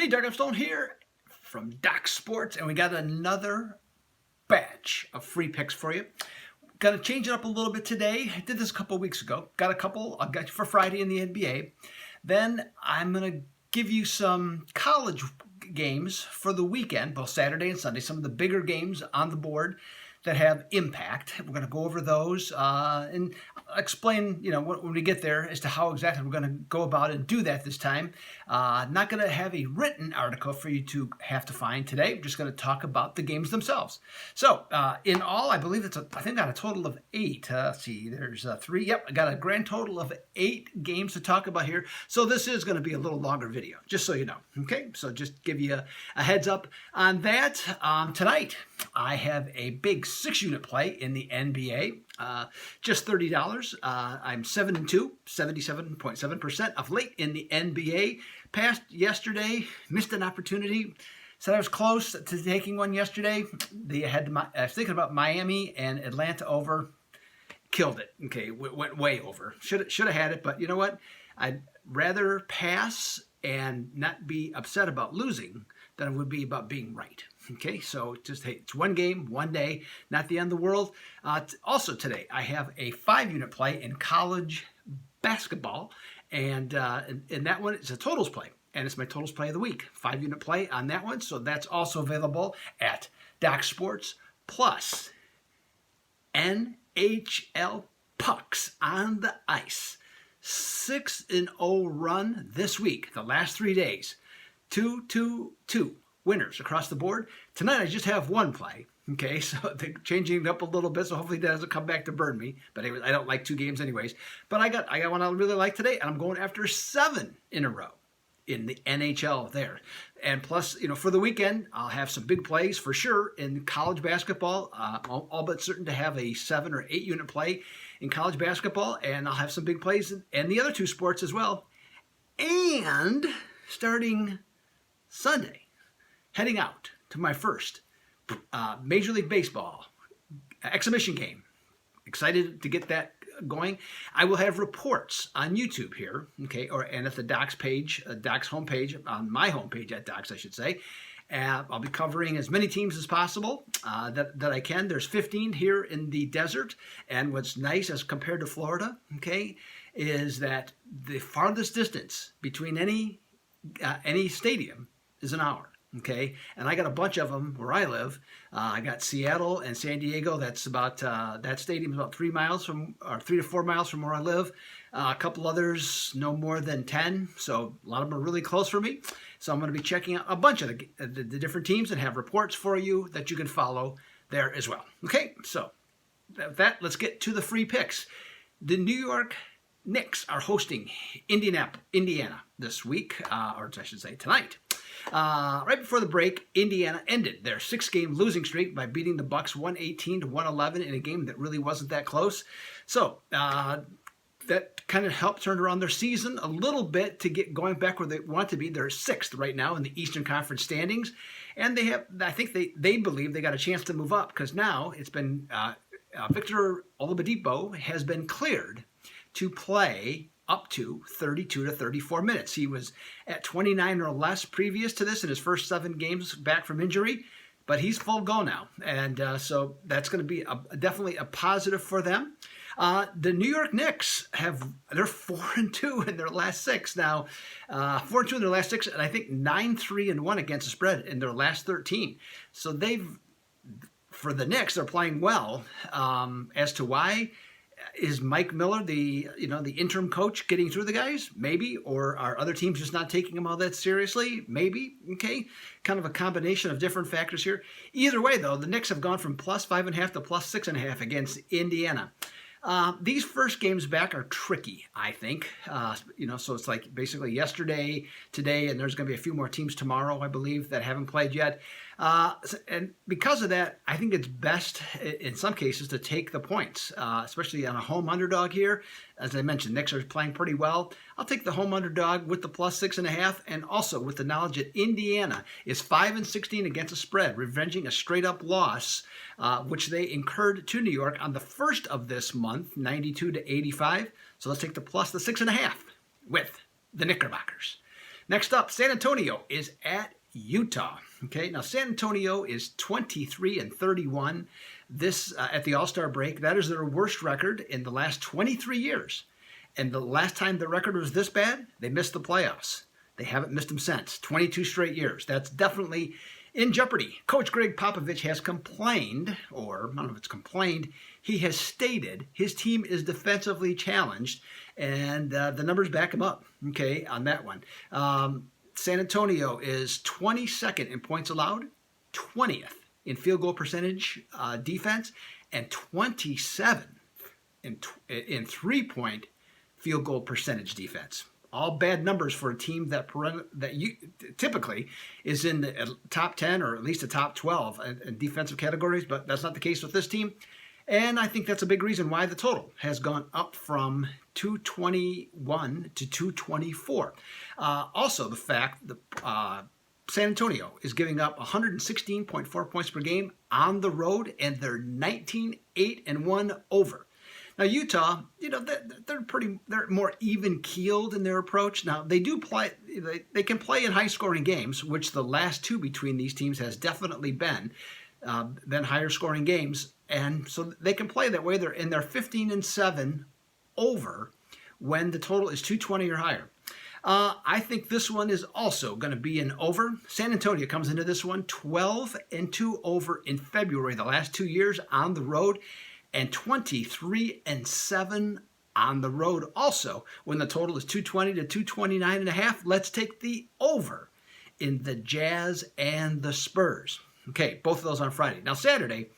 Hey, Doug Stone here from Doc Sports, and we got another batch of free picks for you. Got to change it up a little bit today. I did this a couple weeks ago. Got a couple I'll get you for Friday in the NBA. Then I'm going to give you some college games for the weekend, both Saturday and Sunday, some of the bigger games on the board that have impact. We're going to go over those and explain, when we get there as to how exactly we're going to go about and do that this time. Not going to have a written article for you to have to find today. We're just going to talk about the games themselves. So in all, I believe I think I got a total of 8. Let's see, there's 3. Yep, I got a grand total of 8 games to talk about here. So this is going to be a little longer video, just so you know. Okay, so just give you a heads up on that. Tonight, I have a big 6-unit play in the NBA, just $30. I'm 7-2, 77.7% of late in the NBA. Passed yesterday, missed an opportunity. Said I was close to taking one yesterday. I was thinking about Miami and Atlanta over. Killed it. Okay, went way over. Should have had it, but you know what? I'd rather pass and not be upset about losing than it would be about being right. Okay, so just, hey, it's one game, one day, not the end of the world. Also today, I have a 5-unit play in college basketball, and that one is a totals play, and it's my totals play of the week. 5-unit play on that one, so that's also available at Doc Sports, plus NHL pucks on the ice. 6-0 run this week, the last 3 days. 2-2-2 winners across the board. Tonight I just have one play. Okay, so they're changing it up a little bit, so hopefully that doesn't come back to burn me. But anyways, I don't like 2 games anyways. But I got one I really like today, and I'm going after 7 in a row in the NHL there. And plus, for the weekend, I'll have some big plays for sure in college basketball. All but certain to have a 7 or 8-unit play in college basketball, and I'll have some big plays in the other 2 sports as well. And starting Sunday, heading out to my first Major League Baseball exhibition game. Excited to get that going. I will have reports on YouTube here, okay, and at the Docs page, Docs homepage, on my homepage at Docs, I should say. I'll be covering as many teams as possible that I can. There's 15 here in the desert, and what's nice as compared to Florida, okay, is that the farthest distance between any stadium is an hour. Okay, and I got a bunch of them where I live. I got Seattle and San Diego. That's about that stadium is about 3 to 4 miles from where I live. A couple others, no more than 10. So a lot of them are really close for me. So I'm going to be checking out a bunch of the different teams and have reports for you that you can follow there as well. Okay, so with that, let's get to the free picks. The New York Knicks are hosting Indiana this week, or I should say tonight. Right before the break, Indiana ended their 6-game losing streak by beating the Bucks 118-111 in a game that really wasn't that close. So that kind of helped turn around their season a little bit to get going back where they want to be. They're 6th right now in the Eastern Conference standings, and I think they believe they got a chance to move up because now it's been Victor Oladipo has been cleared to play up to 32 to 34 minutes. He was at 29 or less previous to this in his first 7 games back from injury, but he's full go now. And so that's going to be definitely a positive for them. The New York Knicks they're 4-2 in their last 6 now. 4-2 in their last 6, and I think 9-3-1 against the spread in their last 13. So for the Knicks, they're playing well. As to why, is Mike Miller, the interim coach, getting through the guys? Maybe. Or are other teams just not taking them all that seriously? Maybe. Okay. Kind of a combination of different factors here. Either way, though, the Knicks have gone from +5.5 to +6.5 against Indiana. These first games back are tricky, I think. So it's like basically yesterday, today, and there's going to be a few more teams tomorrow, I believe, that haven't played yet. And because of that, I think it's best in some cases to take the points, especially on a home underdog here. As I mentioned, Knicks are playing pretty well. I'll take the home underdog with the +6.5, and also with the knowledge that Indiana is 5-16 against the spread, revenging a straight-up loss, which they incurred to New York on the first of this month, 92-85. So let's take the +6.5 with the Knickerbockers. Next up, San Antonio is at Utah. Okay, now San Antonio is 23-31. This at the All-Star break. That is their worst record in the last 23 years. And the last time the record was this bad, they missed the playoffs. They haven't missed them since. 22 straight years. That's definitely in jeopardy. Coach Greg Popovich has complained, or I don't know if it's complained, he has stated his team is defensively challenged, and the numbers back him up, okay, on that one. San Antonio is 22nd in points allowed, 20th in field goal percentage defense, and 27th in three-point field goal percentage defense. All bad numbers for a team that typically is in the top 10 or at least the top 12 in defensive categories, but that's not the case with this team. And I think that's a big reason why the total has gone up from 221 to 224. Also, the fact that San Antonio is giving up 116.4 points per game on the road, and they're 19-8-1 over. Now Utah, they're more even keeled in their approach. Now they do play, they can play in high scoring games, which the last two between these teams has definitely been higher scoring games, and so they can play that way. They're 15-7 over when the total is 220 or higher. I think this one is also going to be an over. San Antonio comes into this one 12-2 over in February, the last 2 years on the road, and 23-7 on the road also when the total is 220 to 229.5. Let's take the over in the Jazz and the Spurs. Okay, both of those on Friday. Now Saturday,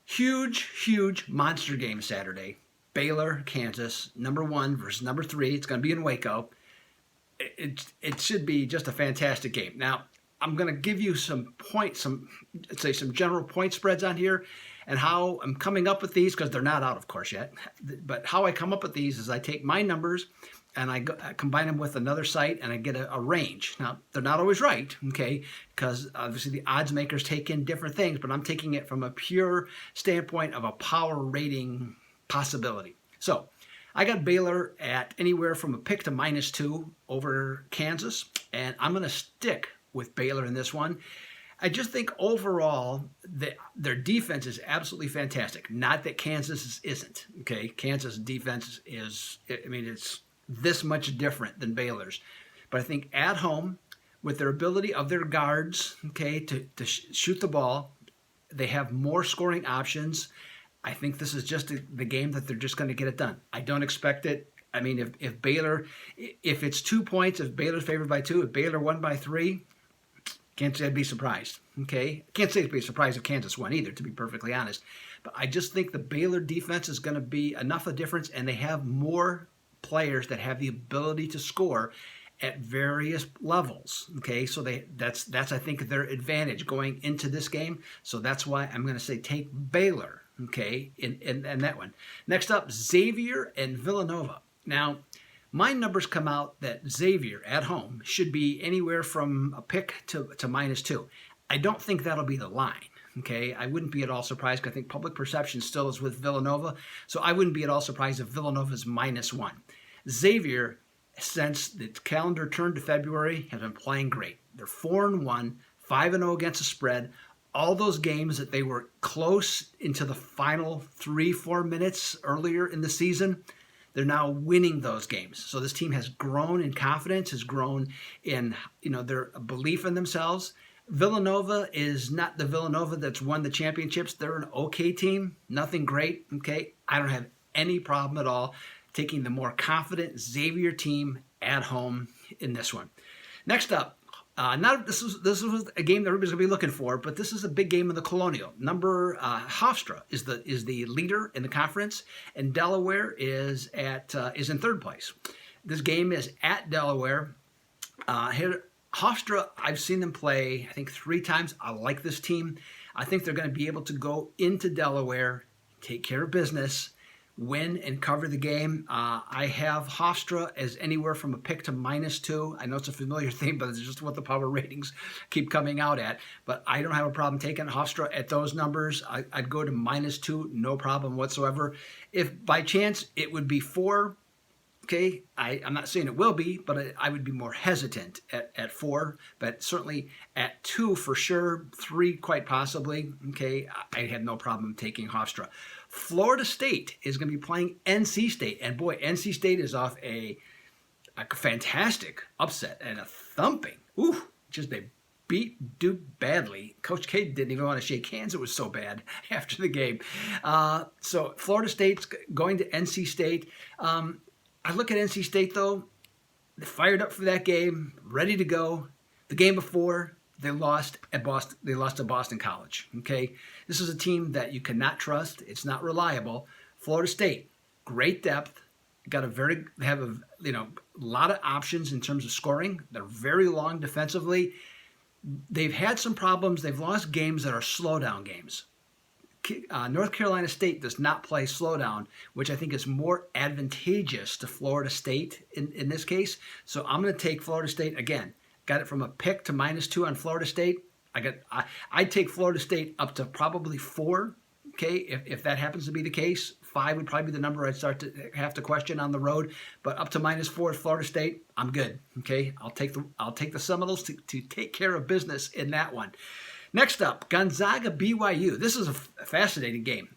huge monster game Saturday. Baylor, Kansas, number 1 versus number 3. It's going to be in Waco. It should be just a fantastic game. Now, I'm going to give you some general point spreads on here and how I'm coming up with these, because they're not out, of course, yet. But how I come up with these is I take my numbers and I combine them with another site and I get a range. Now, they're not always right, okay, because obviously the odds makers take in different things, but I'm taking it from a pure standpoint of a power rating possibility. So I got Baylor at anywhere from a pick to -2 over Kansas, and I'm going to stick with Baylor in this one. I just think overall their defense is absolutely fantastic. Not that Kansas isn't, okay? Kansas defense is, it's this much different than Baylor's. But I think at home, with their ability of their guards, okay, to shoot the ball, they have more scoring options. I think this is just the game that they're just going to get it done. I don't expect it. I mean, if Baylor, if it's 2 points, if Baylor's favored by 2, if Baylor won by 3, can't say I'd be surprised, okay? Can't say I'd be surprised if Kansas won either, to be perfectly honest. But I just think the Baylor defense is going to be enough of a difference, and they have more players that have the ability to score at various levels, okay? So that's I think their advantage going into this game. So that's why I'm going to say take Baylor, okay, in that one. Next up, Xavier and Villanova. Now, my numbers come out that Xavier at home should be anywhere from a pick to -2. I don't think that'll be the line, okay? I wouldn't be at all surprised, because I think public perception still is with Villanova, so I wouldn't be at all surprised if Villanova's -1. Xavier, since the calendar turned to February, has been playing great. They're 4-1, 5-0 against the spread. All those games that they were close into the final 3-4 minutes earlier in the season, they're now winning those games. So this team has grown in confidence, has grown in their belief in themselves. Villanova is not the Villanova that's won the championships. They're an okay team, nothing great. Okay, I don't have any problem at all taking the more confident Xavier team at home in this one. Next up, this was a game that everybody's gonna be looking for, but this is a big game in the Colonial. Hofstra is the leader in the conference, and Delaware is in third place. This game is at Delaware. Hofstra, I've seen them play I think 3 times. I like this team. I think they're going to be able to go into Delaware, take care of business, win and cover the game. I have Hofstra as anywhere from a pick to -2. I know it's a familiar thing, but it's just what the power ratings keep coming out at. But I don't have a problem taking Hofstra at those numbers. I'd go to -2, no problem whatsoever. If by chance it would be 4, Okay, I'm not saying it will be, but I would be more hesitant at 4, but certainly at 2 for sure, 3 quite possibly. Okay, I had no problem taking Hofstra. Florida State is going to be playing NC State, and boy, NC State is off a fantastic upset and a thumping. Ooh, just they beat Duke badly. Coach K didn't even want to shake hands. It was so bad after the game. So Florida State's going to NC State. I look at NC State, though. They fired up for that game, ready to go. The game before, they lost at Boston. They lost to Boston College. Okay, this is a team that you cannot trust. It's not reliable. Florida State, great depth. They have a lot of options in terms of scoring. They're very long defensively. They've had some problems. They've lost games that are slowdown games. North Carolina State does not play slowdown, which I think is more advantageous to Florida State in this case. So I'm going to take Florida State again. Got it from a pick to -2 on Florida State. I'd take Florida State up to probably 4. Okay, if that happens to be the case, 5 would probably be the number I'd start to have to question on the road. But up to -4 Florida State, I'm good. Okay, I'll take the Seminoles to take care of business in that one. Next up, Gonzaga BYU. This is a fascinating game.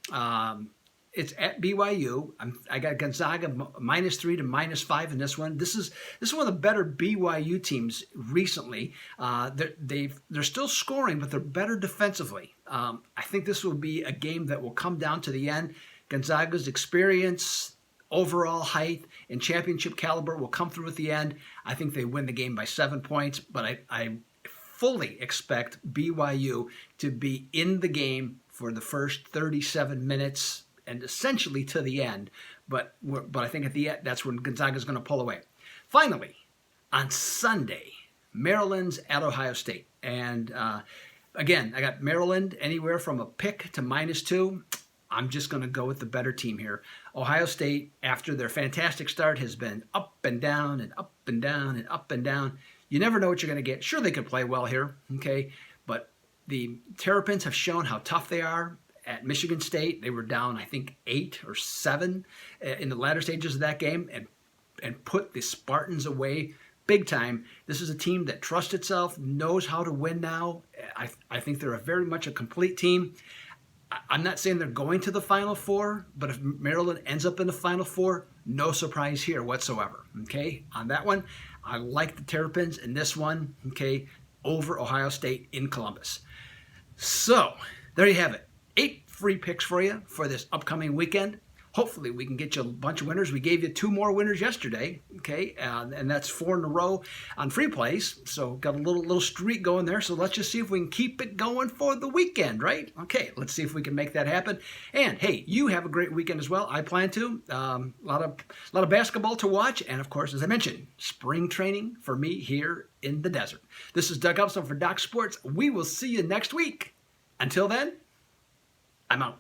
It's at BYU. I got Gonzaga -3 to -5 in this one. This is one of the better BYU teams recently. They're still scoring, but they're better defensively. I think this will be a game that will come down to the end. Gonzaga's experience, overall height, and championship caliber will come through at the end. I think they win the game by 7 points, but I fully expect BYU to be in the game for the first 37 minutes and essentially to the end. But I think at the end, that's when Gonzaga is going to pull away. Finally, on Sunday, Maryland's at Ohio State. And again, I got Maryland anywhere from a pick to -2. I'm just going to go with the better team here. Ohio State, after their fantastic start, has been up and down and up and down and up and down. You never know what you're going to get. Sure, they could play well here, okay? But the Terrapins have shown how tough they are. At Michigan State, they were down, I think, 8 or 7 in the latter stages of that game and put the Spartans away big time. This is a team that trusts itself, knows how to win now. I think they're very much a complete team. I'm not saying they're going to the Final Four, but if Maryland ends up in the Final Four, no surprise here whatsoever. Okay, on that one, I like the Terrapins in this one, okay, over Ohio State in Columbus. So, there you have it. 8 free picks for you for this upcoming weekend. Hopefully, we can get you a bunch of winners. We gave you 2 more winners yesterday, okay, and that's 4 in a row on free plays. So got a little streak going there. So let's just see if we can keep it going for the weekend, right? Okay, let's see if we can make that happen. And hey, you have a great weekend as well. I plan to. A lot of basketball to watch, and of course, as I mentioned, spring training for me here in the desert. This is Doug Upson for Doc Sports. We will see you next week. Until then, I'm out.